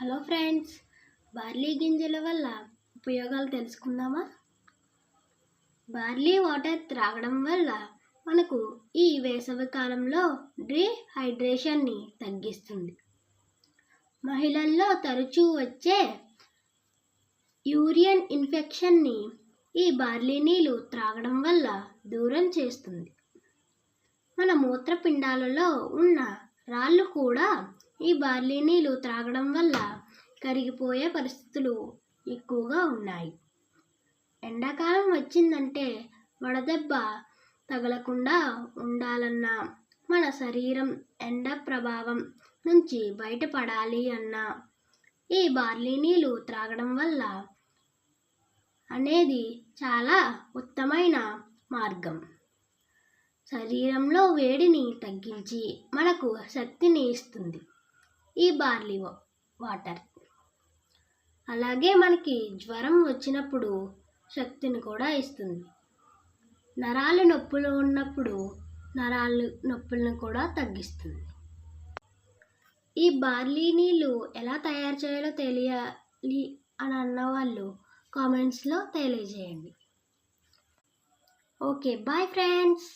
Hello friends, barley గింజల వల్ల ఉపయోగాలు తెలుసుకుందామా? బార్లీ వాటర్ త్రాగడం వల్ల మనకు ఈ వేసవి కాలంలో డీహైడ్రేషన్ని తగ్గిస్తుంది. మహిళల్లో తరచూ వచ్చే యూరిన్ ఇన్ఫెక్షన్ని ఈ బార్లీ నీళ్ళు త్రాగడం వల్ల దూరం చేస్తుంది. మన మూత్రపిండాలలో ఉన్న రాళ్ళు కూడా ఈ బార్లీ నీళ్ళు త్రాగడం వల్ల కరిగిపోయే పరిస్థితులు ఎక్కువగా ఉన్నాయి. ఎండాకాలం వచ్చిందంటే వడదెబ్బ తగలకుండా ఉండాలన్నా, మన శరీరం ఎండ ప్రభావం నుంచి బయటపడాలి అన్నా ఈ బార్లీ నీళ్ళు త్రాగడం వల్ల అనేది చాలా ఉత్తమమైన మార్గం. శరీరంలో వేడిని తగ్గించి మనకు శక్తిని ఇస్తుంది ఈ బార్లీ వాటర్. అలాగే మనకి జ్వరం వచ్చినప్పుడు శక్తిని కూడా ఇస్తుంది. నరాలు నొప్పులు ఉన్నప్పుడు నరాలు నొప్పులను కూడా తగ్గిస్తుంది. ఈ బార్లీ నీళ్ళు ఎలా తయారు చేయాలో తెలియాలి అని అన్నవాళ్ళు కామెంట్స్లో తెలియజేయండి. Okay, bye friends.